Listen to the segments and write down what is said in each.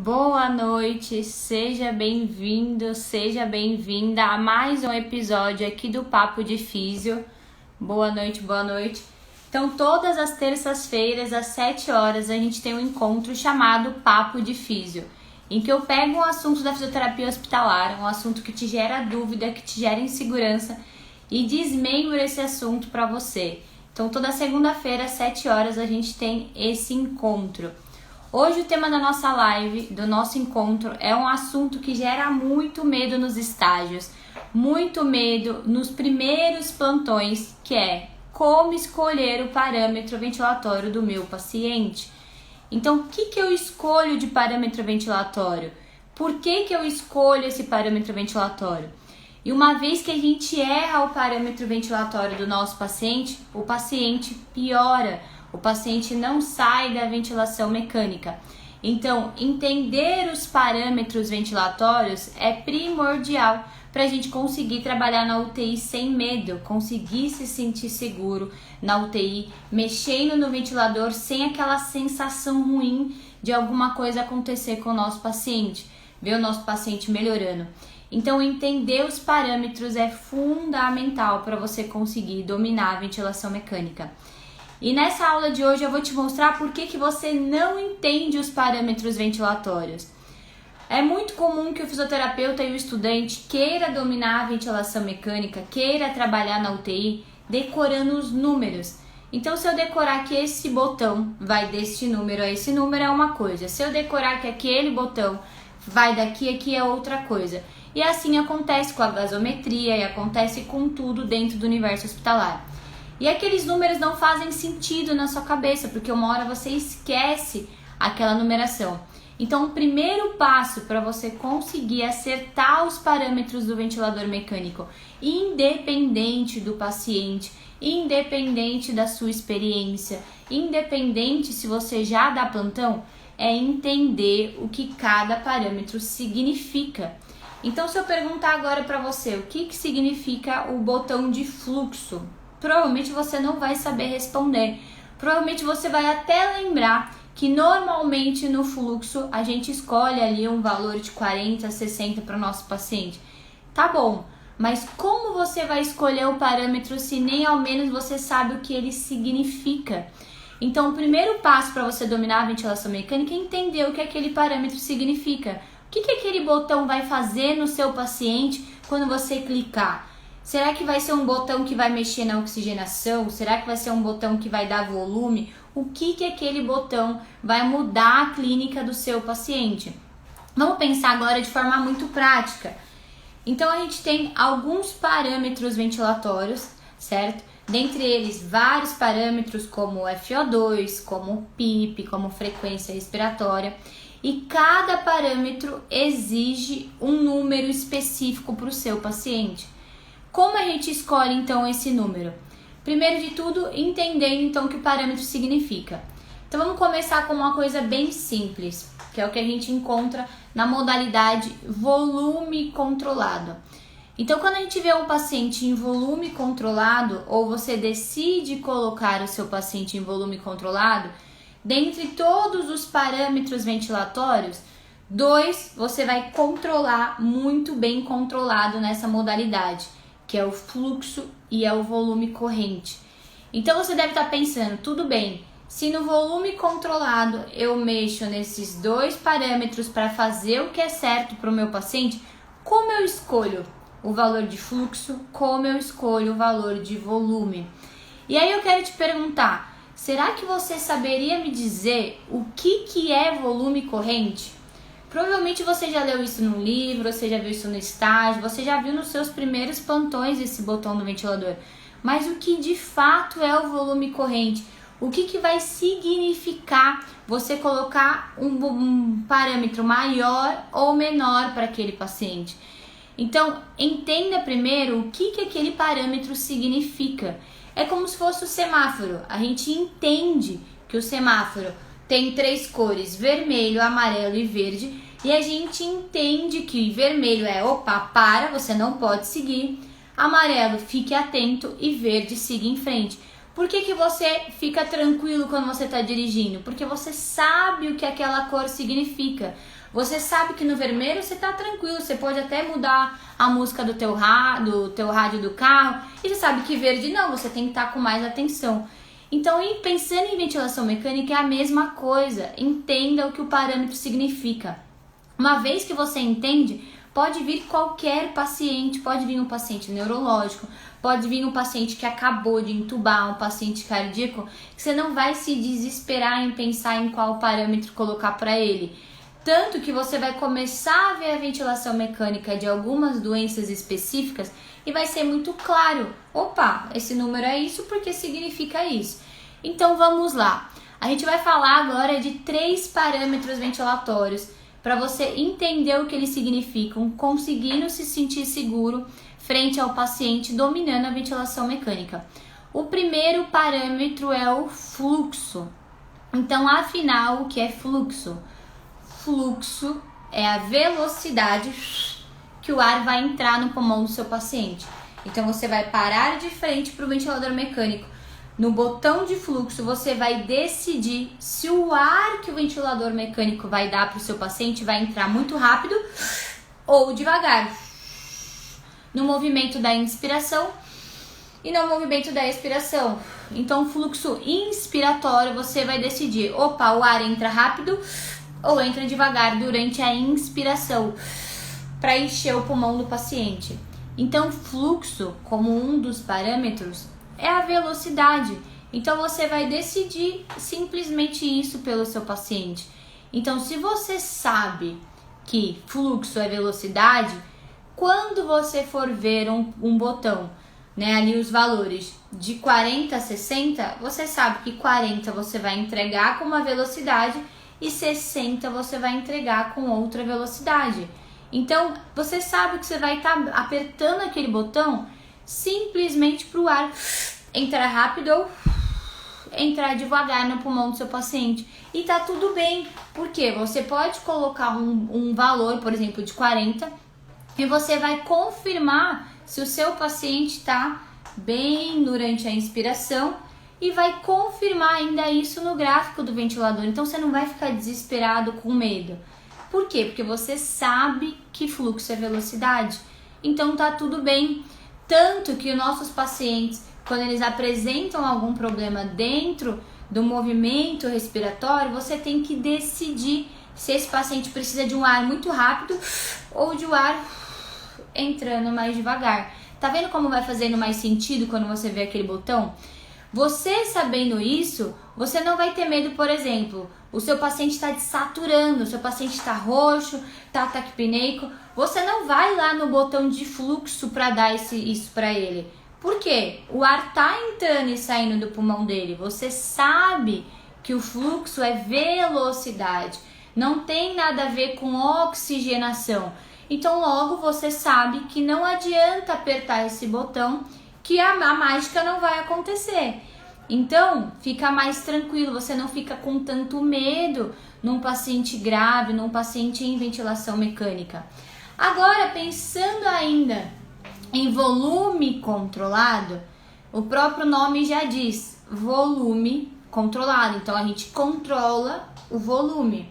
Boa noite, seja bem-vindo, seja bem-vinda a mais um episódio aqui do Papo de Físio. Boa noite, boa noite. Então, todas as terças-feiras, às 7 horas, a gente tem um encontro chamado Papo de Físio, em que eu pego um assunto da fisioterapia hospitalar, um assunto que te gera dúvida, que te gera insegurança, e desmembro esse assunto para você. Então, toda segunda-feira, às 7 horas, a gente tem esse encontro. Hoje o tema da nossa live, do nosso encontro, é um assunto que gera muito medo nos estágios, muito medo nos primeiros plantões, que é como escolher o parâmetro ventilatório do meu paciente. Então, o que eu escolho de parâmetro ventilatório? Por que eu escolho esse parâmetro ventilatório? E uma vez que a gente erra o parâmetro ventilatório do nosso paciente, o paciente piora. O paciente não sai da ventilação mecânica. Então, entender os parâmetros ventilatórios é primordial para a gente conseguir trabalhar na UTI sem medo, conseguir se sentir seguro na UTI, mexendo no ventilador sem aquela sensação ruim de alguma coisa acontecer com o nosso paciente, ver o nosso paciente melhorando. Então, entender os parâmetros é fundamental para você conseguir dominar a ventilação mecânica. E nessa aula de hoje eu vou te mostrar por que você não entende os parâmetros ventilatórios. É muito comum que o fisioterapeuta e o estudante queira dominar a ventilação mecânica, queira trabalhar na UTI decorando os números. Então, se eu decorar que esse botão vai deste número a esse número é uma coisa. Se eu decorar que aquele botão vai daqui a aqui é outra coisa. E assim acontece com a gasometria e acontece com tudo dentro do universo hospitalar. E aqueles números não fazem sentido na sua cabeça, porque uma hora você esquece aquela numeração. Então, o primeiro passo para você conseguir acertar os parâmetros do ventilador mecânico, independente do paciente, independente da sua experiência, independente se você já dá plantão, é entender o que cada parâmetro significa. Então, se eu perguntar agora para você o que significa o botão de fluxo, provavelmente você não vai saber responder. Provavelmente você vai até lembrar que normalmente no fluxo a gente escolhe ali um valor de 40, 60 para o nosso paciente. Tá bom, mas como você vai escolher o parâmetro se nem ao menos você sabe o que ele significa? Então, o primeiro passo para você dominar a ventilação mecânica é entender o que aquele parâmetro significa. O que aquele botão vai fazer no seu paciente quando você clicar? Será que vai ser um botão que vai mexer na oxigenação? Será que vai ser um botão que vai dar volume? O que aquele botão vai mudar a clínica do seu paciente? Vamos pensar agora de forma muito prática. Então, a gente tem alguns parâmetros ventilatórios, certo? Dentre eles, vários parâmetros como o FO2, como o PIP, como frequência respiratória. E cada parâmetro exige um número específico para o seu paciente. Como a gente escolhe então esse número? Primeiro de tudo, entendendo então o que o parâmetro significa. Então vamos começar com uma coisa bem simples, que é o que a gente encontra na modalidade volume controlado. Então quando a gente vê um paciente em volume controlado, ou você decide colocar o seu paciente em volume controlado, dentre todos os parâmetros ventilatórios, 2 você vai controlar muito bem controlado nessa modalidade, que é o fluxo e é o volume corrente. Então você deve estar pensando, tudo bem, se no volume controlado eu mexo nesses 2 parâmetros para fazer o que é certo para o meu paciente, como eu escolho o valor de fluxo, como eu escolho o valor de volume? E aí eu quero te perguntar, será que você saberia me dizer o que é volume corrente? Provavelmente você já leu isso num livro, você já viu isso no estágio, você já viu nos seus primeiros plantões esse botão do ventilador. Mas o que de fato é o volume corrente? O que vai significar você colocar um parâmetro maior ou menor para aquele paciente? Então, entenda primeiro o que aquele parâmetro significa. É como se fosse o semáforo. A gente entende que o semáforo tem 3 cores, vermelho, amarelo e verde, e a gente entende que vermelho é opa, para, você não pode seguir, amarelo, fique atento, e verde, siga em frente. Por que você fica tranquilo quando você está dirigindo? Porque você sabe o que aquela cor significa. Você sabe que no vermelho você está tranquilo, você pode até mudar a música do teu rádio do carro, e você sabe que verde não, você tem que estar com mais atenção. Então, pensando em ventilação mecânica é a mesma coisa, entenda o que o parâmetro significa. Uma vez que você entende, pode vir qualquer paciente, pode vir um paciente neurológico, pode vir um paciente que acabou de entubar, um paciente cardíaco, que você não vai se desesperar em pensar em qual parâmetro colocar para ele. Tanto que você vai começar a ver a ventilação mecânica de algumas doenças específicas e vai ser muito claro. Opa, esse número é isso porque significa isso. Então vamos lá. A gente vai falar agora de 3 parâmetros ventilatórios para você entender o que eles significam, conseguindo se sentir seguro frente ao paciente dominando a ventilação mecânica. O primeiro parâmetro é o fluxo. Então, afinal, o que é fluxo? Fluxo é a velocidade que o ar vai entrar no pulmão do seu paciente. Então, você vai parar de frente para o ventilador mecânico. No botão de fluxo, você vai decidir se o ar que o ventilador mecânico vai dar para o seu paciente vai entrar muito rápido ou devagar. No movimento da inspiração e no movimento da expiração. Então, fluxo inspiratório, você vai decidir, opa, o ar entra rápido ou entra devagar durante a inspiração para encher o pulmão do paciente. Então, fluxo, como um dos parâmetros, é a velocidade. Então, você vai decidir simplesmente isso pelo seu paciente. Então, se você sabe que fluxo é velocidade, quando você for ver um botão, né, ali os valores de 40 a 60, você sabe que 40 você vai entregar com uma velocidade e 60 você vai entregar com outra velocidade. Então, você sabe que você vai estar apertando aquele botão simplesmente para o ar entrar rápido ou entrar devagar no pulmão do seu paciente. E tá tudo bem, porque você pode colocar um valor, por exemplo, de 40, e você vai confirmar se o seu paciente está bem durante a inspiração e vai confirmar ainda isso no gráfico do ventilador. Então você não vai ficar desesperado com medo. Por quê? Porque você sabe que fluxo é velocidade. Então tá tudo bem. Tanto que os nossos pacientes, quando eles apresentam algum problema dentro do movimento respiratório, você tem que decidir se esse paciente precisa de um ar muito rápido ou de um ar entrando mais devagar. Tá vendo como vai fazendo mais sentido quando você vê aquele botão? Você sabendo isso, você não vai ter medo, por exemplo, o seu paciente está desaturando, o seu paciente está roxo, está taquipneico, você não vai lá no botão de fluxo para dar isso para ele. Por quê? O ar tá entrando e saindo do pulmão dele. Você sabe que o fluxo é velocidade, não tem nada a ver com oxigenação. Então logo você sabe que não adianta apertar esse botão, que a mágica não vai acontecer. Então fica mais tranquilo, você não fica com tanto medo num paciente grave, num paciente em ventilação mecânica. Agora, pensando ainda em volume controlado, o próprio nome já diz, volume controlado. Então a gente controla o volume.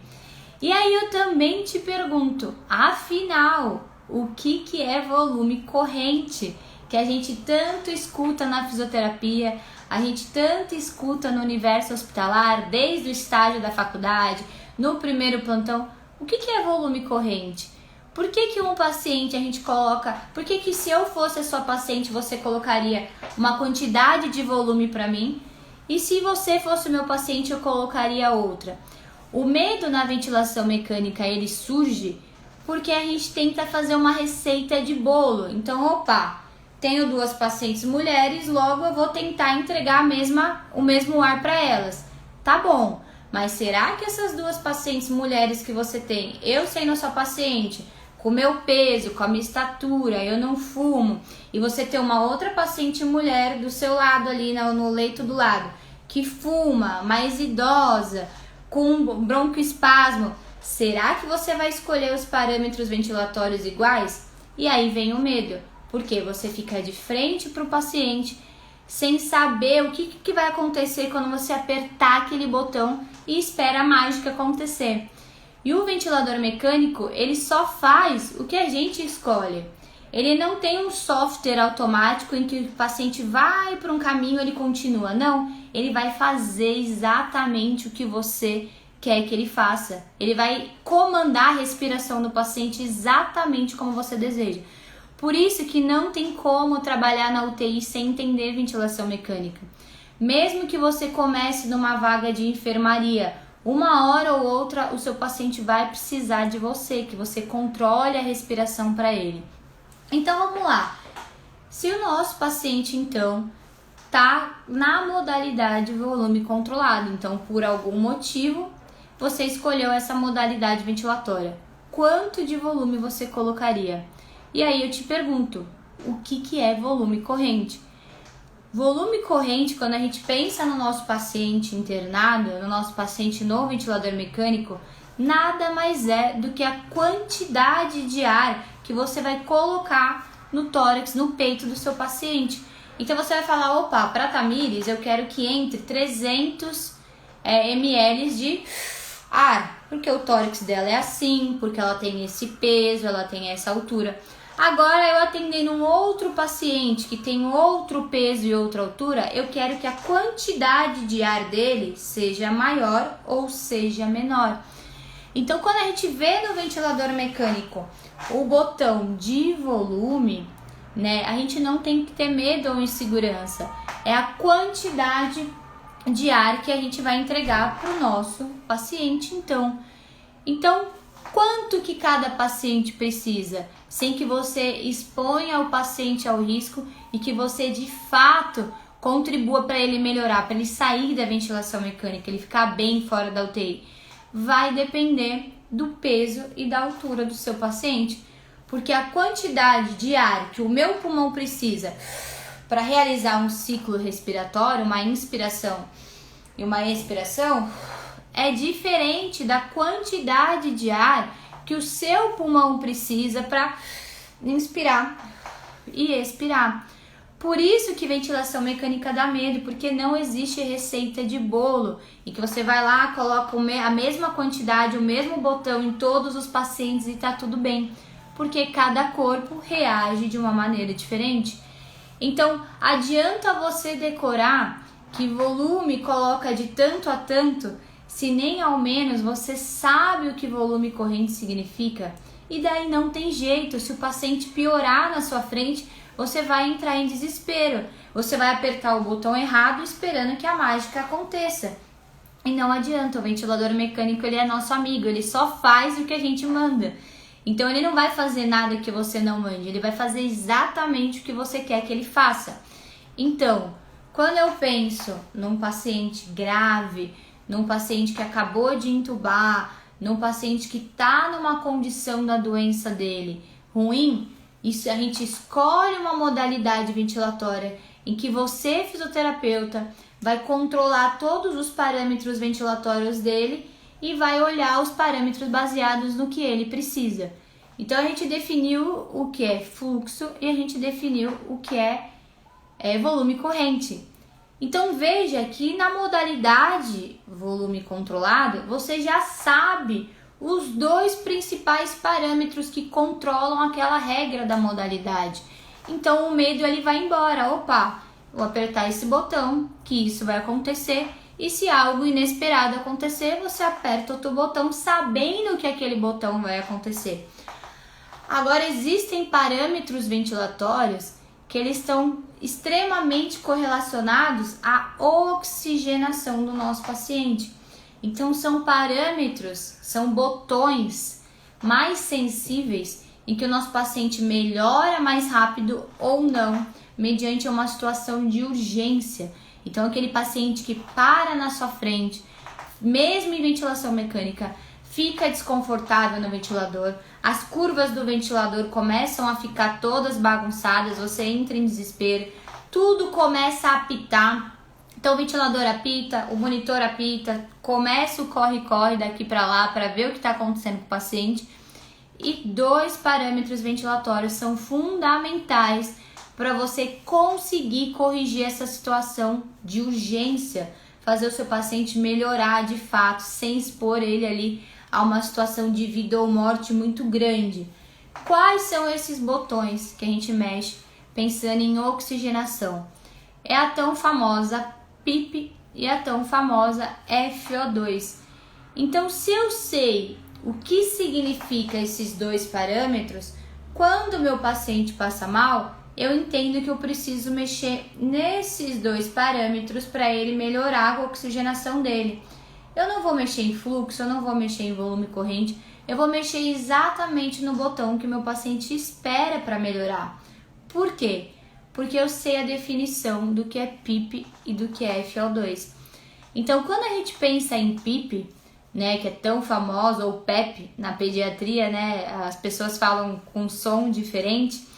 E aí eu também te pergunto, afinal, o que é volume corrente? Que a gente tanto escuta na fisioterapia, a gente tanto escuta no universo hospitalar, desde o estágio da faculdade, no primeiro plantão. O que é volume corrente? Por que um paciente a gente coloca... Por que se eu fosse a sua paciente, você colocaria uma quantidade de volume para mim? E se você fosse o meu paciente, eu colocaria outra? O medo na ventilação mecânica, ele surge porque a gente tenta fazer uma receita de bolo. Então, opa, tenho 2 pacientes mulheres, logo eu vou tentar entregar o mesmo ar para elas. Tá bom, mas será que essas 2 pacientes mulheres que você tem, eu sendo a sua paciente, com o meu peso, com a minha estatura, eu não fumo, e você tem uma outra paciente mulher do seu lado ali, no leito do lado, que fuma, mais idosa, com broncoespasmo, será que você vai escolher os parâmetros ventilatórios iguais? E aí vem o medo, porque você fica de frente para o paciente, sem saber o que vai acontecer quando você apertar aquele botão e espera a mágica acontecer. E o ventilador mecânico, ele só faz o que a gente escolhe. Ele não tem um software automático em que o paciente vai para um caminho e ele continua. Não, ele vai fazer exatamente o que você quer que ele faça. Ele vai comandar a respiração do paciente exatamente como você deseja. Por isso que não tem como trabalhar na UTI sem entender ventilação mecânica. Mesmo que você comece numa vaga de enfermaria, uma hora ou outra o seu paciente vai precisar de você, que você controle a respiração para ele. Então vamos lá. Se o nosso paciente então tá na modalidade volume controlado, então por algum motivo você escolheu essa modalidade ventilatória, quanto de volume você colocaria? E aí eu te pergunto, o que é volume corrente? Volume corrente, quando a gente pensa no nosso paciente internado, no nosso paciente no ventilador mecânico, nada mais é do que a quantidade de ar que você vai colocar no tórax, no peito do seu paciente. Então você vai falar, opa, para Tamires eu quero que entre 300 ml de ar, porque o tórax dela é assim, porque ela tem esse peso, ela tem essa altura. Agora eu atendendo um outro paciente que tem outro peso e outra altura, eu quero que a quantidade de ar dele seja maior ou seja menor. Então quando a gente vê no ventilador mecânico o botão de volume, né, a gente não tem que ter medo ou insegurança. É a quantidade de ar que a gente vai entregar para o nosso paciente, Então, quanto que cada paciente precisa, sem que você exponha o paciente ao risco e que você de fato contribua para ele melhorar, para ele sair da ventilação mecânica, ele ficar bem fora da UTI, vai depender do peso e da altura do seu paciente, porque a quantidade de ar que o meu pulmão precisa para realizar um ciclo respiratório, uma inspiração e uma expiração, é diferente da quantidade de ar que o seu pulmão precisa para inspirar e expirar. Por isso que ventilação mecânica dá medo, porque não existe receita de bolo e que você vai lá, coloca a mesma quantidade, o mesmo botão em todos os pacientes e tá tudo bem, porque cada corpo reage de uma maneira diferente. Então, adianta você decorar que volume coloca de tanto a tanto, se nem ao menos você sabe o que volume corrente significa. E daí não tem jeito, se o paciente piorar na sua frente, você vai entrar em desespero. Você vai apertar o botão errado esperando que a mágica aconteça. E não adianta, o ventilador mecânico ele é nosso amigo, ele só faz o que a gente manda. Então ele não vai fazer nada que você não mande, ele vai fazer exatamente o que você quer que ele faça. Então, quando eu penso num paciente grave, num paciente que acabou de entubar, num paciente que está numa condição da doença dele ruim, isso a gente escolhe uma modalidade ventilatória em que você, fisioterapeuta, vai controlar todos os parâmetros ventilatórios dele e vai olhar os parâmetros baseados no que ele precisa. Então a gente definiu o que é fluxo e a gente definiu o que é volume corrente. Então veja que na modalidade volume controlado, você já sabe os dois principais parâmetros que controlam aquela regra da modalidade. Então o medo ele vai embora. Opa, vou apertar esse botão que isso vai acontecer. E se algo inesperado acontecer, você aperta outro botão sabendo que aquele botão vai acontecer. Agora existem parâmetros ventilatórios que eles estão extremamente correlacionados à oxigenação do nosso paciente. Então são parâmetros, são botões mais sensíveis em que o nosso paciente melhora mais rápido ou não, mediante uma situação de urgência. Então aquele paciente que para na sua frente, mesmo em ventilação mecânica, fica desconfortável no ventilador, as curvas do ventilador começam a ficar todas bagunçadas, você entra em desespero, tudo começa a apitar. Então o ventilador apita, o monitor apita, começa o corre-corre daqui para lá para ver o que está acontecendo com o paciente. E dois parâmetros ventilatórios são fundamentais para você conseguir corrigir essa situação de urgência, fazer o seu paciente melhorar de fato, sem expor ele ali a uma situação de vida ou morte muito grande. Quais são esses botões que a gente mexe pensando em oxigenação? É a tão famosa PIP e a tão famosa FO2. Então, se eu sei o que significa esses dois parâmetros, quando o meu paciente passa mal, eu entendo que eu preciso mexer nesses dois parâmetros para ele melhorar a oxigenação dele. Eu não vou mexer em fluxo, eu não vou mexer em volume corrente, eu vou mexer exatamente no botão que o meu paciente espera para melhorar. Por quê? Porque eu sei a definição do que é PIP e do que é FO2. Então, quando a gente pensa em PIP, né, que é tão famosa, ou PEP na pediatria, né, as pessoas falam com som diferente,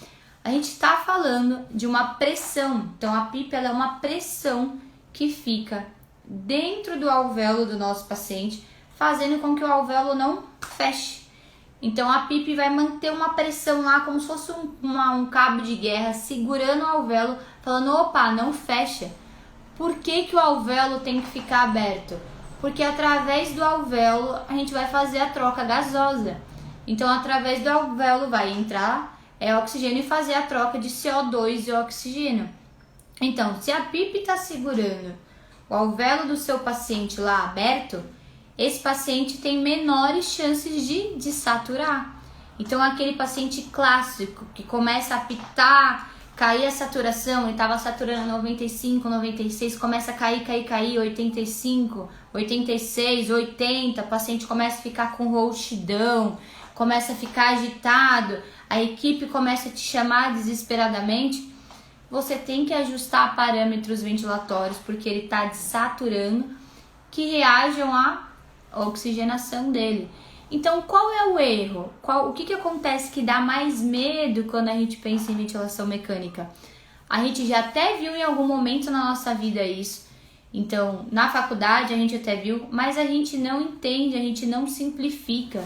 a gente está falando de uma pressão. Então, a PIP ela é uma pressão que fica dentro do alvéolo do nosso paciente, fazendo com que o alvéolo não feche. Então, a PIP vai manter uma pressão lá, como se fosse um cabo de guerra, segurando o alvéolo, falando, opa, não fecha. Por que que o alvéolo tem que ficar aberto? Porque através do alvéolo a gente vai fazer a troca gasosa. Então, através do alvéolo vai entrar oxigênio e fazer a troca de CO2 e oxigênio. Então, se a PIP está segurando o alvéolo do seu paciente lá aberto, esse paciente tem menores chances de saturar. Então, aquele paciente clássico que começa a apitar, cair a saturação, ele estava saturando 95, 96, começa a cair, 85, 86, 80, o paciente começa a ficar com rouxidão, começa a ficar agitado, a equipe começa a te chamar desesperadamente, você tem que ajustar parâmetros ventilatórios, porque ele está desaturando, que reajam à oxigenação dele. Então, qual é o erro? O que acontece que dá mais medo quando a gente pensa em ventilação mecânica? A gente já até viu em algum momento na nossa vida isso. Então, na faculdade a gente até viu, mas a gente não entende, a gente não simplifica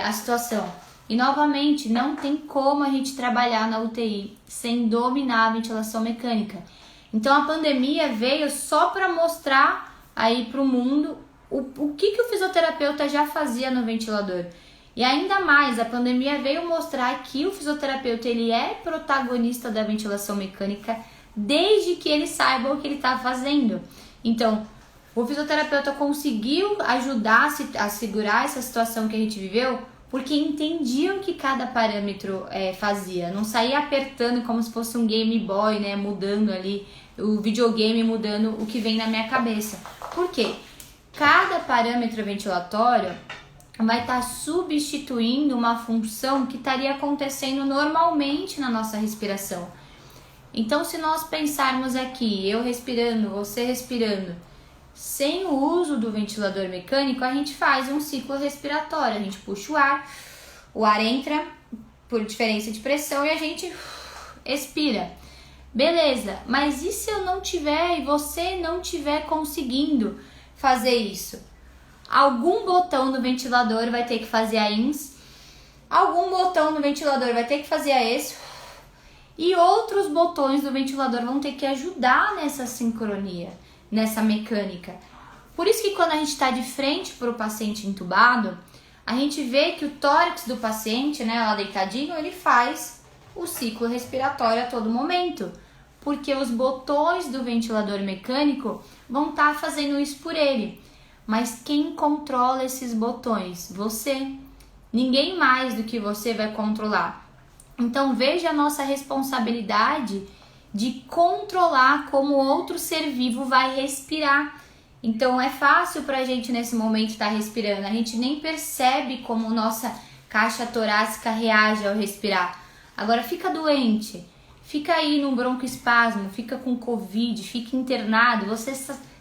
a situação. E, novamente, não tem como a gente trabalhar na UTI sem dominar a ventilação mecânica. Então, a pandemia veio só para mostrar aí para o mundo o que o fisioterapeuta já fazia no ventilador. E ainda mais, a pandemia veio mostrar que o fisioterapeuta ele é protagonista da ventilação mecânica desde que ele saiba o que ele está fazendo. Então, o fisioterapeuta conseguiu ajudar a segurar essa situação que a gente viveu porque entendia o que cada parâmetro fazia. Não saía apertando como se fosse um Game Boy, né, mudando ali, o videogame mudando o que vem na minha cabeça. Por quê? Cada parâmetro ventilatório vai estar substituindo uma função que estaria acontecendo normalmente na nossa respiração. Então, se nós pensarmos aqui, eu respirando, você respirando, sem o uso do ventilador mecânico, a gente faz um ciclo respiratório. A gente puxa o ar entra por diferença de pressão e a gente expira. Beleza, mas e se eu não tiver e você não tiver conseguindo fazer isso? Algum botão do ventilador vai ter que fazer a INS, algum botão do ventilador vai ter que fazer a ESO e outros botões do ventilador vão ter que ajudar nessa sincronia, nessa mecânica. Por isso que quando a gente está de frente para o paciente entubado, a gente vê que o tórax do paciente, né, lá deitadinho, ele faz o ciclo respiratório a todo momento, porque os botões do ventilador mecânico vão estar fazendo isso por ele. Mas quem controla esses botões? Você. Ninguém mais do que você vai controlar. Então veja a nossa responsabilidade de controlar como outro ser vivo vai respirar. Então é fácil para a gente nesse momento estar respirando. A gente nem percebe como nossa caixa torácica reage ao respirar. Agora fica doente, fica aí num broncoespasmo, fica com Covid, fica internado, você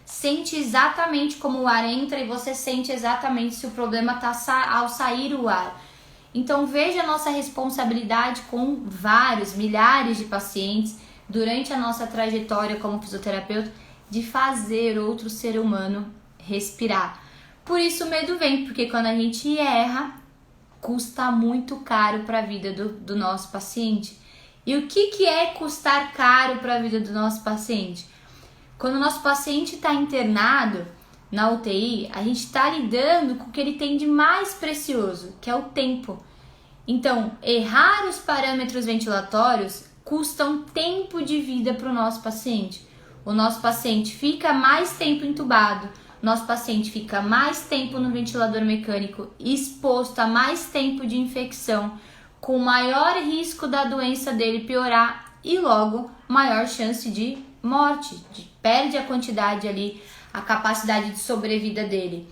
sente exatamente como o ar entra e você sente exatamente se o problema está ao sair o ar. Então veja a nossa responsabilidade com vários, milhares de pacientes durante a nossa trajetória como fisioterapeuta de fazer outro ser humano respirar. Por isso o medo vem, porque quando a gente erra, custa muito caro para a vida do nosso paciente. E o que é custar caro para a vida do nosso paciente? Quando o nosso paciente está internado na UTI, a gente está lidando com o que ele tem de mais precioso, que é o tempo. Então, errar os parâmetros ventilatórios custam tempo de vida para o nosso paciente. O nosso paciente fica mais tempo entubado, nosso paciente fica mais tempo no ventilador mecânico, exposto a mais tempo de infecção, com maior risco da doença dele piorar e logo maior chance de morte, perde a quantidade ali, a capacidade de sobrevida dele.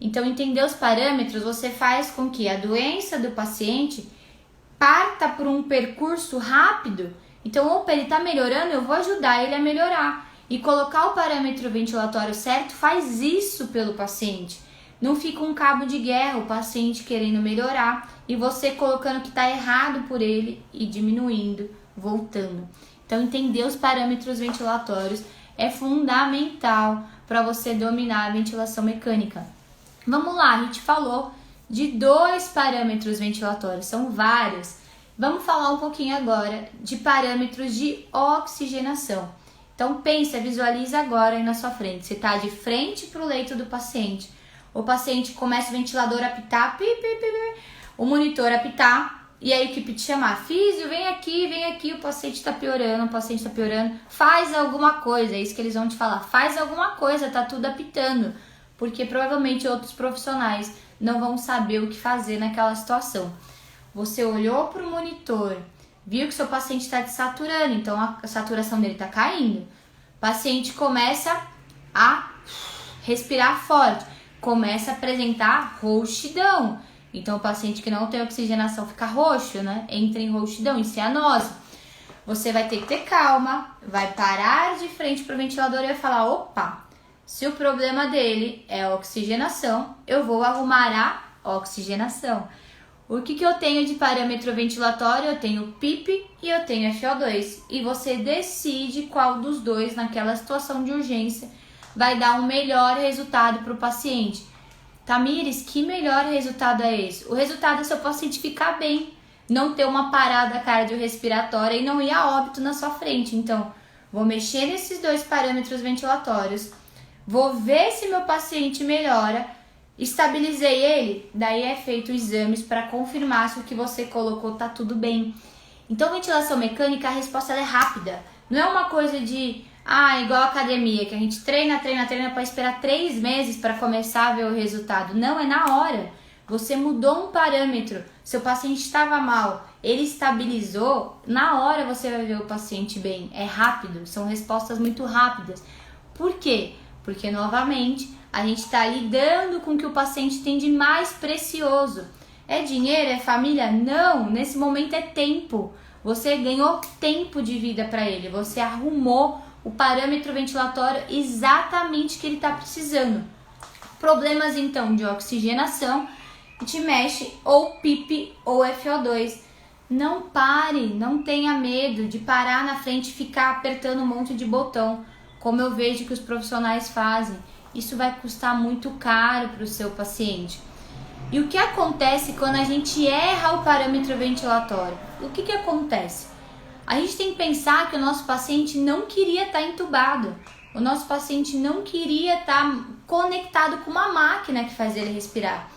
Então, entender os parâmetros, você faz com que a doença do paciente parta por um percurso rápido. Então, opa, ele está melhorando, eu vou ajudar ele a melhorar. E colocar o parâmetro ventilatório certo faz isso pelo paciente. Não fica um cabo de guerra, o paciente querendo melhorar e você colocando que está errado por ele e diminuindo, voltando. Então, entender os parâmetros ventilatórios é fundamental para você dominar a ventilação mecânica. Vamos lá, a gente falou de 2 parâmetros ventilatórios, são vários. Vamos falar um pouquinho agora de parâmetros de oxigenação. Então pensa, visualiza agora aí na sua frente. Você está de frente para o leito do paciente. O paciente começa o ventilador a apitar, o monitor a apitar, e aí a equipe te chamar, físio, vem aqui, o paciente está piorando, faz alguma coisa, é isso que eles vão te falar, faz alguma coisa, tá tudo apitando, porque provavelmente outros profissionais não vão saber o que fazer naquela situação. Você olhou para o monitor, viu que seu paciente está desaturando, então a saturação dele está caindo. O paciente começa a respirar forte, começa a apresentar rouxidão. Então o paciente que não tem oxigenação fica roxo, né? Entra em rouxidão, em cianose. Você vai ter que ter calma, vai parar de frente para o ventilador e vai falar, opa, se o problema dele é a oxigenação, eu vou arrumar a oxigenação. O que eu tenho de parâmetro ventilatório? Eu tenho PIP e eu tenho FO2. E você decide qual dos dois, naquela situação de urgência, vai dar um melhor resultado para o paciente. Tamires, que melhor resultado é esse? O resultado é seu paciente ficar bem, não ter uma parada cardiorrespiratória e não ir a óbito na sua frente. Então, vou mexer nesses 2 parâmetros ventilatórios, vou ver se meu paciente melhora, estabilizei ele, daí é feito exames para confirmar se o que você colocou tá tudo bem. Então, ventilação mecânica, a resposta ela é rápida. Não é uma coisa de, igual a academia, que a gente treina para esperar 3 meses para começar a ver o resultado. Não, é na hora. Você mudou um parâmetro, seu paciente estava mal, ele estabilizou, na hora você vai ver o paciente bem. É rápido, são respostas muito rápidas. Por quê? Porque, novamente, a gente está lidando com o que o paciente tem de mais precioso. É dinheiro? É família? Não, nesse momento é tempo. Você ganhou tempo de vida para ele, você arrumou o parâmetro ventilatório exatamente que ele está precisando. Problemas, então, de oxigenação, te mexe ou PIP ou FO2. Não pare, não tenha medo de parar na frente e ficar apertando um monte de botão, como eu vejo que os profissionais fazem. Isso vai custar muito caro para o seu paciente. E o que acontece quando a gente erra o parâmetro ventilatório? O que acontece? A gente tem que pensar que o nosso paciente não queria estar entubado. O nosso paciente não queria estar conectado com uma máquina que faz ele respirar.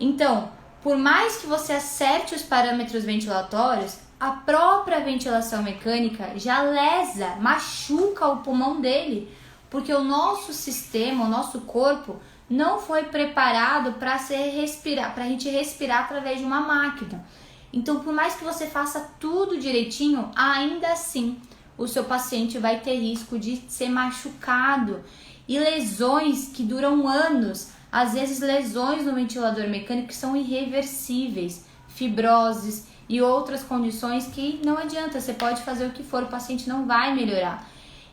Então, por mais que você acerte os parâmetros ventilatórios, a própria ventilação mecânica já lesa, machuca o pulmão dele, porque o nosso sistema, o nosso corpo, não foi preparado para a gente respirar através de uma máquina. Então, por mais que você faça tudo direitinho, ainda assim o seu paciente vai ter risco de ser machucado e lesões que duram anos, às vezes lesões no ventilador mecânico que são irreversíveis, fibroses e outras condições que não adianta, você pode fazer o que for, o paciente não vai melhorar.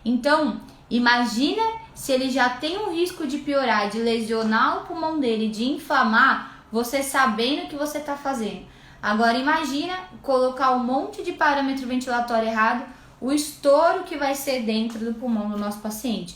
Então, imagina se ele já tem um risco de piorar, de lesionar o pulmão dele, de inflamar, você sabendo o que você está fazendo. Agora imagina colocar um monte de parâmetro ventilatório errado, o estouro que vai ser dentro do pulmão do nosso paciente.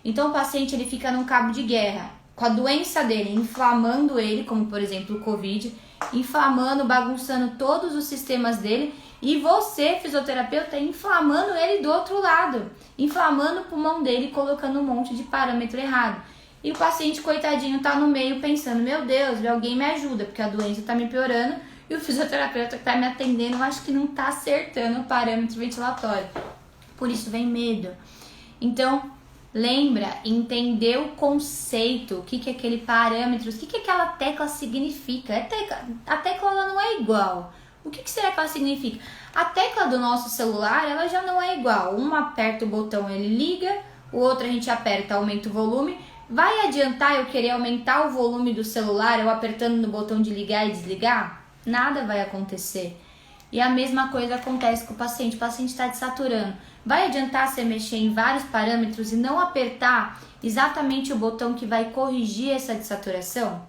Então o paciente ele fica num cabo de guerra, com a doença dele, inflamando ele, como por exemplo o Covid, inflamando, bagunçando todos os sistemas dele, E você, fisioterapeuta, inflamando ele do outro lado, inflamando o pulmão dele, colocando um monte de parâmetro errado. E o paciente, coitadinho, tá no meio pensando, meu Deus, alguém me ajuda, porque a doença tá me piorando e o fisioterapeuta que tá me atendendo, eu acho que não tá acertando o parâmetro ventilatório. Por isso vem medo. Então, lembra, entender o conceito, o que é aquele parâmetro, o que aquela tecla significa. A tecla ela não é igual. O que será que ela significa? A tecla do nosso celular, ela já não é igual. Um aperta o botão, ele liga, o outro a gente aperta, aumenta o volume. Vai adiantar eu querer aumentar o volume do celular, eu apertando no botão de ligar e desligar? Nada vai acontecer. E a mesma coisa acontece com o paciente está desaturando. Vai adiantar você mexer em vários parâmetros e não apertar exatamente o botão que vai corrigir essa desaturação?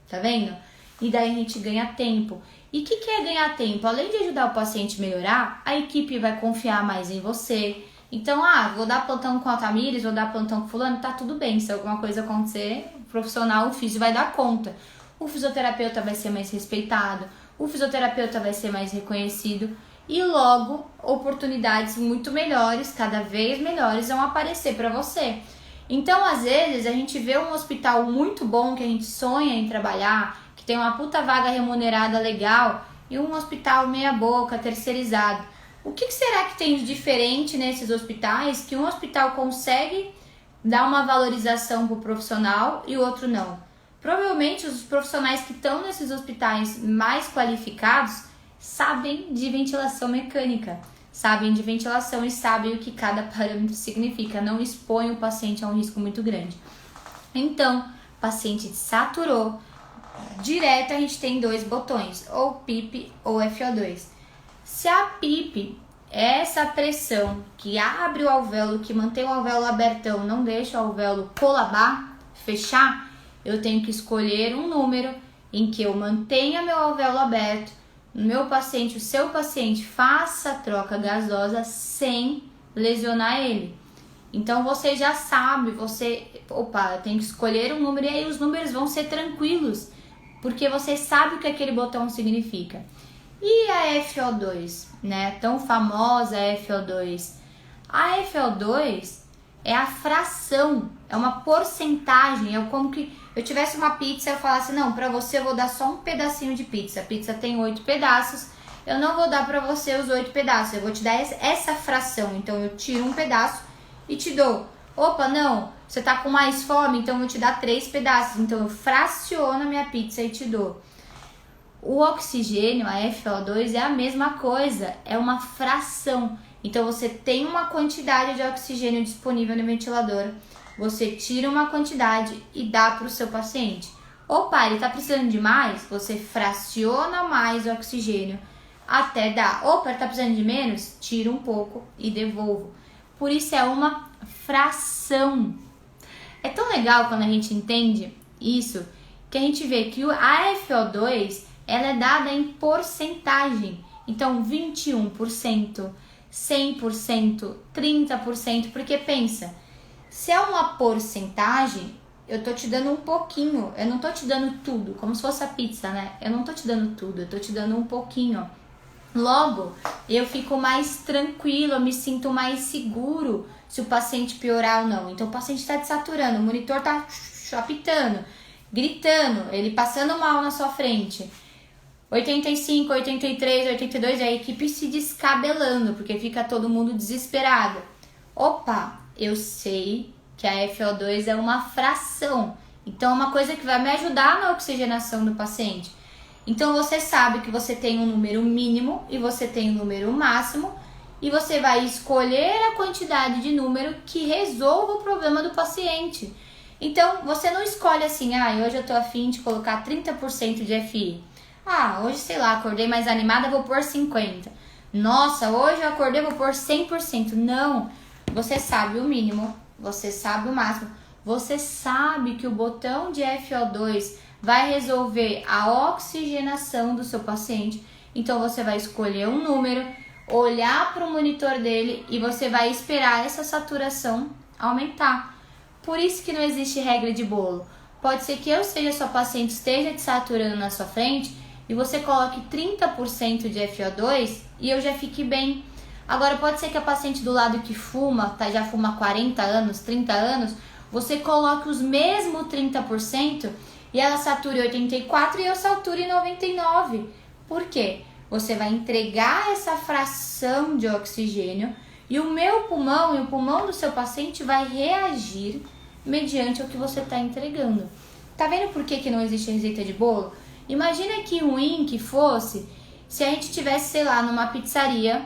Tá vendo? E daí a gente ganha tempo. E o que é ganhar tempo? Além de ajudar o paciente a melhorar, a equipe vai confiar mais em você. Então, vou dar plantão com a Tamires, vou dar plantão com fulano, tá tudo bem. Se alguma coisa acontecer, o profissional, o físio vai dar conta. O fisioterapeuta vai ser mais respeitado, o fisioterapeuta vai ser mais reconhecido e logo oportunidades muito melhores, cada vez melhores, vão aparecer para você. Então, às vezes, a gente vê um hospital muito bom que a gente sonha em trabalhar, que tem uma puta vaga remunerada legal, e um hospital meia boca, terceirizado. O que será que tem de diferente nesses hospitais que um hospital consegue dar uma valorização para o profissional e o outro não? Provavelmente os profissionais que estão nesses hospitais mais qualificados sabem de ventilação mecânica, sabem de ventilação e sabem o que cada parâmetro significa, não expõe o paciente a um risco muito grande. Então, o paciente saturou, direto a gente tem dois botões, ou PIP ou FO2. Se a PIP é essa pressão que abre o alvéolo, que mantém o alvéolo abertão, não deixa o alvéolo colabar, fechar, eu tenho que escolher um número em que eu mantenha meu alvéolo aberto, meu paciente, o seu paciente, faça a troca gasosa sem lesionar ele. Então você já sabe, eu tenho que escolher um número e aí os números vão ser tranquilos, porque você sabe o que aquele botão significa. E a FO2, né? Tão famosa FO2. A FO2 é a fração, é uma porcentagem, é como que eu tivesse uma pizza e eu falasse, não, pra você eu vou dar só um pedacinho de pizza. A pizza tem 8 pedaços, eu não vou dar pra você os 8 pedaços, eu vou te dar essa fração. Então eu tiro um pedaço e te dou. Opa, não, você tá com mais fome, então eu vou te dar 3 pedaços. Então eu fraciono a minha pizza e te dou. O oxigênio, a FO2, é a mesma coisa, é uma fração. Então você tem uma quantidade de oxigênio disponível no ventilador, você tira uma quantidade e dá para o seu paciente. Opa, ele está precisando de mais? Você fraciona mais o oxigênio até dar. Opa, ele está precisando de menos? Tira um pouco e devolvo. Por isso é uma fração. É tão legal quando a gente entende isso, que a gente vê que a FO2 ela é dada em porcentagem. Então, 21%, 100%, 30%, porque pensa, se é uma porcentagem, eu tô te dando um pouquinho, eu não tô te dando tudo, como se fosse a pizza, né? Eu não tô te dando tudo, eu tô te dando um pouquinho. Logo, eu fico mais tranquilo, eu me sinto mais seguro se o paciente piorar ou não. Então, o paciente tá desaturando, o monitor tá apitando, gritando, ele passando mal na sua frente. 85, 83, 82, a equipe se descabelando, porque fica todo mundo desesperado. Opa, eu sei que a FO2 é uma fração, então é uma coisa que vai me ajudar na oxigenação do paciente. Então você sabe que você tem um número mínimo e você tem um número máximo, e você vai escolher a quantidade de número que resolva o problema do paciente. Então você não escolhe assim, hoje eu tô a fim de colocar 30% de FI. Hoje, sei lá, acordei mais animada, vou pôr 50%. Nossa, hoje eu acordei, vou pôr 100%. Não, você sabe o mínimo, você sabe o máximo. Você sabe que o botão de FO2 vai resolver a oxigenação do seu paciente. Então, você vai escolher um número, olhar para o monitor dele e você vai esperar essa saturação aumentar. Por isso que não existe regra de bolo. Pode ser que eu seja sua paciente, esteja desaturando na sua frente e você coloque 30% de FO2 e eu já fique bem. Agora pode ser que a paciente do lado que fuma, já fuma 40 anos, 30 anos, você coloque os mesmos 30% e ela sature 84 e eu sature 99. Por quê? Você vai entregar essa fração de oxigênio e o meu pulmão e o pulmão do seu paciente vai reagir mediante o que você está entregando. Tá vendo por que não existe receita de bolo? Imagina que ruim que fosse se a gente tivesse, sei lá, numa pizzaria,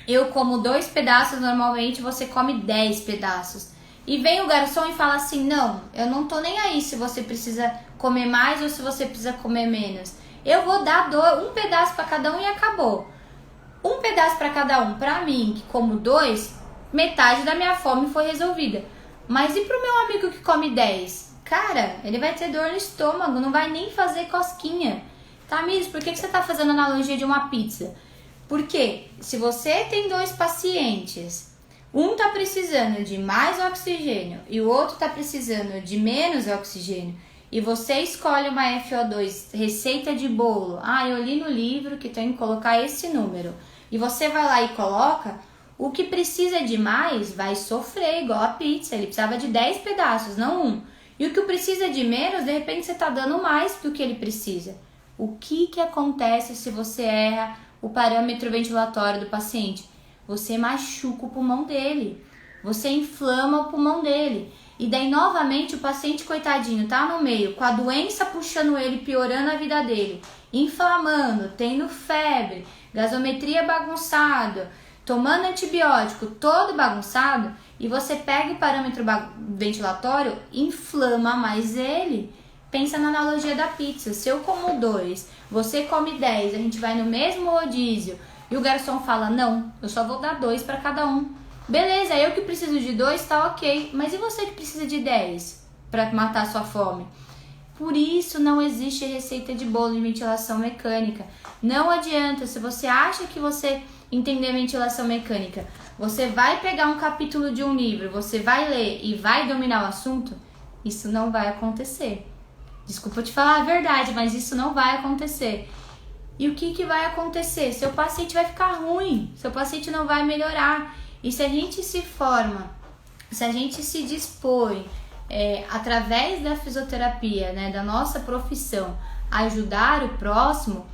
eu como 2 pedaços normalmente, você come 10 pedaços. E vem o garçom e fala assim, não, eu não tô nem aí se você precisa comer mais ou se você precisa comer menos. Eu vou dar um pedaço para cada um e acabou. Um pedaço para cada um. Para mim, que como 2, metade da minha fome foi resolvida. Mas e pro meu amigo que come 10? Cara, ele vai ter dor no estômago, não vai nem fazer cosquinha. Tamires, por que você tá fazendo analogia de uma pizza? Porque se você tem 2 pacientes, um tá precisando de mais oxigênio e o outro tá precisando de menos oxigênio, e você escolhe uma FO2, receita de bolo, eu li no livro que tem que colocar esse número, e você vai lá e coloca, o que precisa de mais vai sofrer, igual a pizza, ele precisava de 10 pedaços, não 1. E o que precisa de menos, de repente você tá dando mais do que ele precisa. O que acontece se você erra o parâmetro ventilatório do paciente? Você machuca o pulmão dele, você inflama o pulmão dele. E daí, novamente, o paciente, coitadinho, tá no meio, com a doença puxando ele, piorando a vida dele, inflamando, tendo febre, gasometria bagunçado, tomando antibiótico todo bagunçado, e você pega o parâmetro ventilatório, inflama mais ele. Pensa na analogia da pizza. Se eu como 2, você come 10, a gente vai no mesmo rodízio, e o garçom fala, não, eu só vou dar 2 para cada um. Beleza, eu que preciso de 2, tá ok. Mas e você que precisa de 10 para matar sua fome? Por isso não existe receita de bolo em ventilação mecânica. Não adianta, se você acha que você entender ventilação mecânica, você vai pegar um capítulo de um livro, você vai ler e vai dominar o assunto, isso não vai acontecer. Desculpa te falar a verdade, mas isso não vai acontecer. E o que vai acontecer? Seu paciente vai ficar ruim, seu paciente não vai melhorar. E se a gente se forma, se a gente se dispõe, através da fisioterapia, né, da nossa profissão, a ajudar o próximo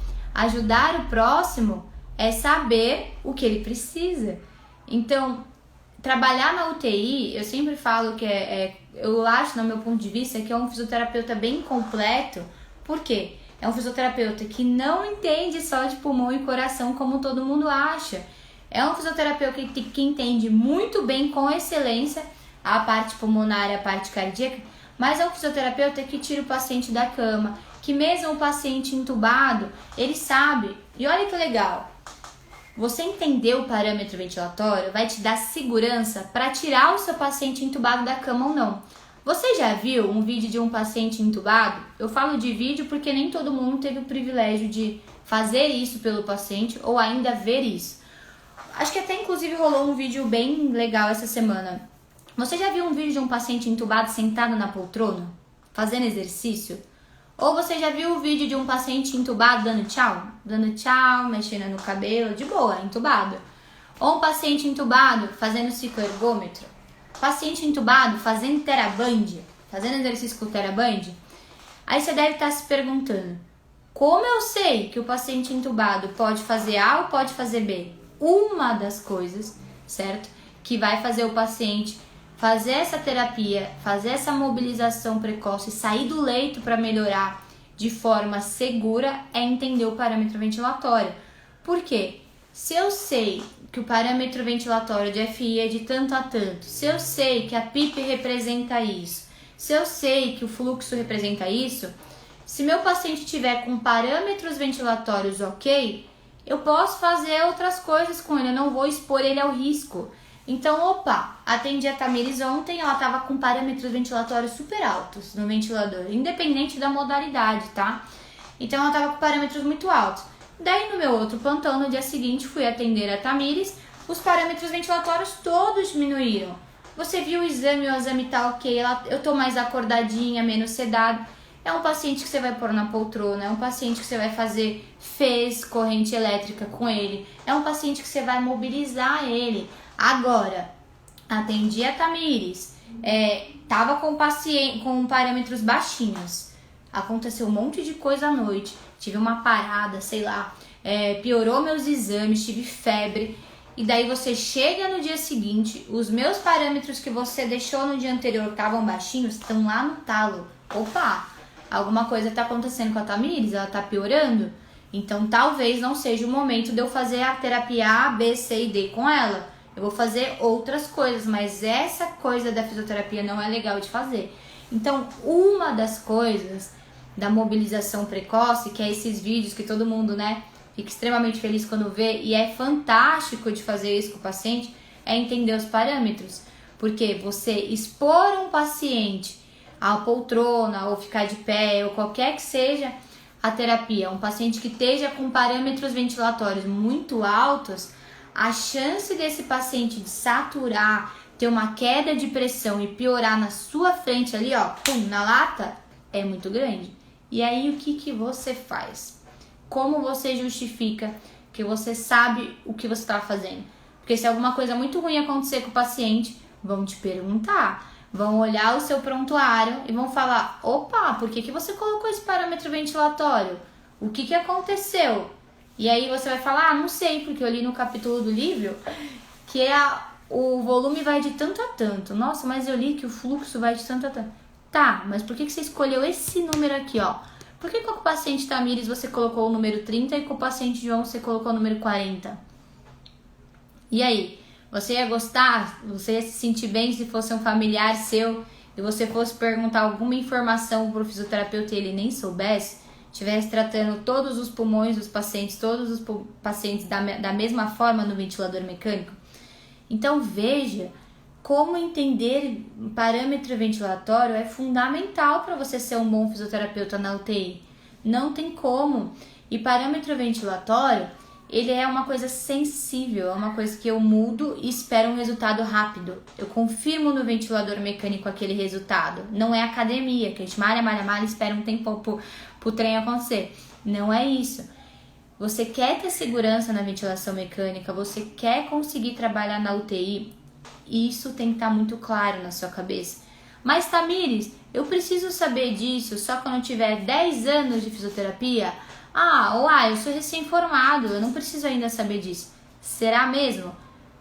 é saber o que ele precisa. Então, trabalhar na UTI, eu sempre falo que eu acho, no meu ponto de vista, que é um fisioterapeuta bem completo. Por quê? É um fisioterapeuta que não entende só de pulmão e coração como todo mundo acha. É um fisioterapeuta que entende muito bem, com excelência, a parte pulmonar e a parte cardíaca, mas é um fisioterapeuta que tira o paciente da cama, que mesmo o paciente entubado, ele sabe. E olha que legal, você entender o parâmetro ventilatório vai te dar segurança para tirar o seu paciente entubado da cama ou não. Você já viu um vídeo de um paciente entubado? Eu falo de vídeo porque nem todo mundo teve o privilégio de fazer isso pelo paciente ou ainda ver isso. Acho que até inclusive rolou um vídeo bem legal essa semana. Você já viu um vídeo de um paciente entubado sentado na poltrona, fazendo exercício? Ou você já viu o vídeo de um paciente entubado dando tchau? Dando tchau, mexendo no cabelo, de boa, entubado. Ou um paciente entubado fazendo cicloergômetro. Paciente entubado fazendo TheraBand, fazendo exercício com TheraBand. Aí você deve estar se perguntando, como eu sei que o paciente entubado pode fazer A ou pode fazer B? Uma das coisas, certo? Que vai fazer o paciente fazer essa terapia, fazer essa mobilização precoce, sair do leito para melhorar de forma segura, é entender o parâmetro ventilatório. Por quê? Se eu sei que o parâmetro ventilatório de FI é de tanto a tanto, se eu sei que a PIP representa isso, se eu sei que o fluxo representa isso, se meu paciente tiver com parâmetros ventilatórios ok, eu posso fazer outras coisas com ele, eu não vou expor ele ao risco. Então, atendi a Tamires ontem, ela estava com parâmetros ventilatórios super altos no ventilador, independente da modalidade, tá? Então, ela estava com parâmetros muito altos. Daí, no meu outro plantão, no dia seguinte, fui atender a Tamires, os parâmetros ventilatórios todos diminuíram. Você viu o exame tá ok, eu tô mais acordadinha, menos sedada. É um paciente que você vai pôr na poltrona, é um paciente que você vai fazer corrente elétrica com ele, é um paciente que você vai mobilizar ele. Agora, atendi a Tamires, tava com parâmetros baixinhos, aconteceu um monte de coisa à noite, tive uma parada, sei lá, piorou meus exames, tive febre, e daí você chega no dia seguinte, os meus parâmetros que você deixou no dia anterior que estavam baixinhos, estão lá no talo. Opa, alguma coisa tá acontecendo com a Tamires, ela tá piorando, então talvez não seja o momento de eu fazer a terapia A, B, C e D com ela. Eu vou fazer outras coisas, mas essa coisa da fisioterapia não é legal de fazer. Então, uma das coisas da mobilização precoce, que é esses vídeos que todo mundo, né, fica extremamente feliz quando vê, e é fantástico de fazer isso com o paciente, é entender os parâmetros. Porque você expor um paciente à poltrona, ou ficar de pé, ou qualquer que seja a terapia, um paciente que esteja com parâmetros ventilatórios muito altos, a chance desse paciente de saturar, ter uma queda de pressão e piorar na sua frente ali, ó, pum, na lata, é muito grande. E aí o que você faz? Como você justifica que você sabe o que você está fazendo? Porque se alguma coisa muito ruim acontecer com o paciente, vão te perguntar, vão olhar o seu prontuário e vão falar, opa, por que você colocou esse parâmetro ventilatório? O que aconteceu? E aí você vai falar, não sei, porque eu li no capítulo do livro que o volume vai de tanto a tanto. Nossa, mas eu li que o fluxo vai de tanto a tanto. Tá, mas por que você escolheu esse número aqui, ó? Por que com o paciente Tamires você colocou o número 30 e com o paciente João você colocou o número 40? E aí, você ia gostar? Você ia se sentir bem se fosse um familiar seu e você fosse perguntar alguma informação pro fisioterapeuta e ele nem soubesse? Estivesse tratando todos os pulmões dos pacientes, todos os pacientes da mesma forma no ventilador mecânico? Então veja como entender parâmetro ventilatório é fundamental para você ser um bom fisioterapeuta na UTI. Não tem como. E parâmetro ventilatório, ele é uma coisa sensível, é uma coisa que eu mudo e espero um resultado rápido. Eu confirmo no ventilador mecânico aquele resultado. Não é academia, que a gente malha, espera um tempo pro trem acontecer. Não é isso. Você quer ter segurança na ventilação mecânica, você quer conseguir trabalhar na UTI, isso tem que estar muito claro na sua cabeça. Mas Tamires, eu preciso saber disso só quando eu tiver 10 anos de fisioterapia? Eu sou recém-formado, eu não preciso ainda saber disso. Será mesmo?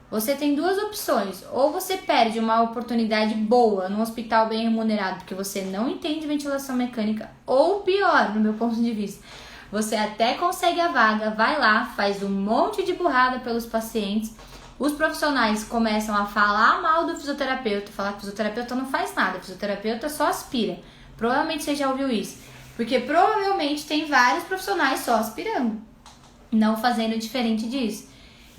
Você tem duas opções. Ou você perde uma oportunidade boa num hospital bem remunerado porque você não entende ventilação mecânica, ou pior, no meu ponto de vista, você até consegue a vaga, vai lá, faz um monte de burrada pelos pacientes, os profissionais começam a falar mal do fisioterapeuta, falar que o fisioterapeuta não faz nada, o fisioterapeuta só aspira. Provavelmente você já ouviu isso. Porque provavelmente tem vários profissionais só aspirando, não fazendo diferente disso.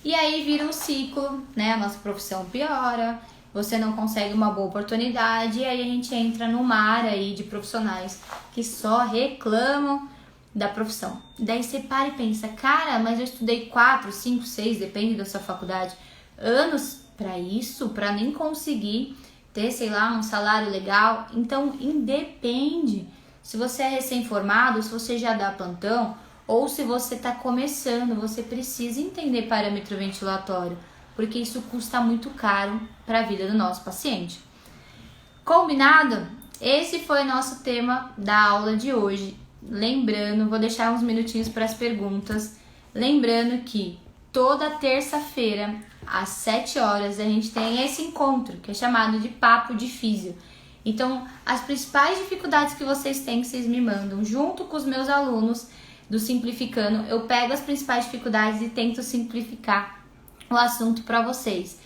E aí vira um ciclo, né? A nossa profissão piora, você não consegue uma boa oportunidade, e aí a gente entra no mar aí de profissionais que só reclamam da profissão. Daí você para e pensa, cara, mas eu estudei 4, 5, 6, depende da sua faculdade, anos para isso, para nem conseguir ter, sei lá, um salário legal. Então, independe se você é recém-formado, se você já dá plantão, ou se você está começando, você precisa entender parâmetro ventilatório, porque isso custa muito caro para a vida do nosso paciente. Combinado? Esse foi nosso tema da aula de hoje. Lembrando, vou deixar uns minutinhos para as perguntas. Lembrando que toda terça-feira, às 7 horas, a gente tem esse encontro, que é chamado de Papo de Físio. Então, as principais dificuldades que vocês têm, que vocês me mandam, junto com os meus alunos do Simplificando, eu pego as principais dificuldades e tento simplificar o assunto para vocês.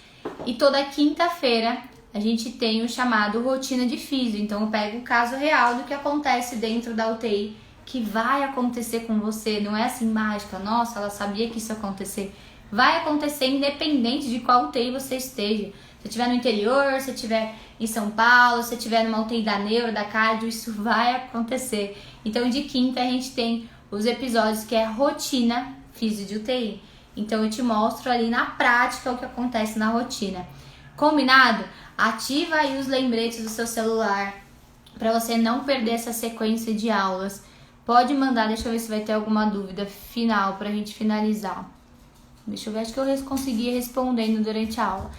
E toda quinta-feira a gente tem o chamado Rotina de Físio. Então, eu pego o caso real do que acontece dentro da UTI, que vai acontecer com você. Não é assim mágica, nossa, ela sabia que isso ia acontecer. Vai acontecer independente de qual UTI você esteja. Se estiver no interior, se estiver em São Paulo, se estiver numa UTI da neuro, da cardio, isso vai acontecer. Então, de quinta a gente tem os episódios que é rotina físio de UTI. Então, eu te mostro ali na prática o que acontece na rotina. Combinado? Ativa aí os lembretes do seu celular. para você não perder essa sequência de aulas. Pode mandar, deixa eu ver se vai ter alguma dúvida final pra gente finalizar. Deixa eu ver, acho que eu consegui respondendo durante a aula.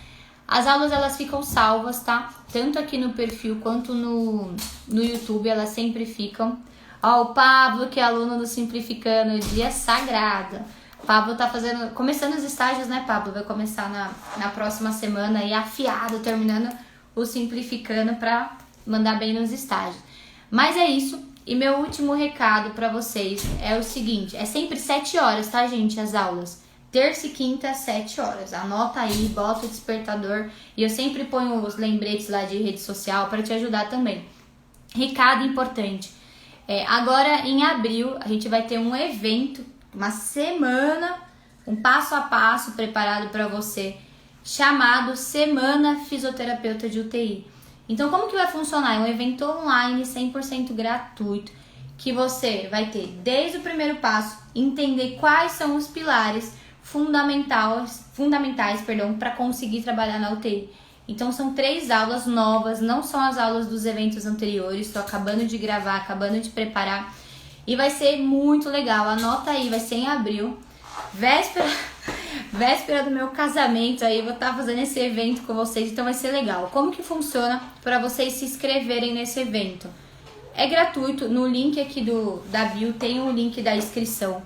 As aulas, elas ficam salvas, tá? Tanto aqui no perfil quanto no YouTube, elas sempre ficam. Ó, o Pablo, que é aluno do Simplificando, dia sagrado. O Pablo tá começando os estágios, né, Pablo? Vai começar na próxima semana aí, afiado, terminando o Simplificando pra mandar bem nos estágios. Mas é isso. E meu último recado pra vocês é o seguinte, é sempre 7 horas, tá, gente, as aulas. Terça e quinta, 7 horas. Anota aí, bota o despertador. E eu sempre ponho os lembretes lá de rede social para te ajudar também. Recado importante. Agora, em abril, a gente vai ter um evento, uma semana, um passo a passo preparado para você, chamado Semana Fisioterapeuta de UTI. Então, como que vai funcionar? É um evento online 100% gratuito, que você vai ter, desde o primeiro passo, entender quais são os pilares fundamentais, para conseguir trabalhar na UTI. Então, são 3 aulas novas, não são as aulas dos eventos anteriores, estou acabando de gravar, acabando de preparar, e vai ser muito legal. Anota aí, vai ser em abril, véspera do meu casamento, aí vou estar fazendo esse evento com vocês, então vai ser legal. Como que funciona para vocês se inscreverem nesse evento? É gratuito, no link aqui da bio tem o link da inscrição.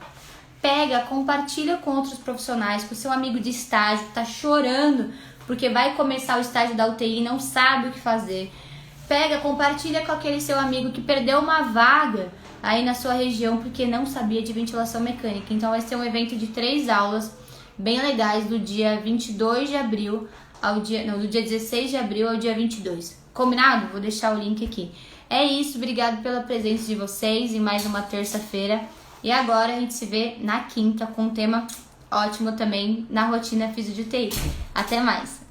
Pega, compartilha com outros profissionais, com seu amigo de estágio que tá chorando porque vai começar o estágio da UTI e não sabe o que fazer. Pega, compartilha com aquele seu amigo que perdeu uma vaga aí na sua região porque não sabia de ventilação mecânica. Então vai ser um evento de 3 aulas bem legais do dia 22 de abril do dia 16 de abril ao dia 22. Combinado? Vou deixar o link aqui. É isso, obrigado pela presença de vocês em mais uma terça-feira. E agora a gente se vê na quinta com um tema ótimo também na rotina Fisio de UTI. Até mais!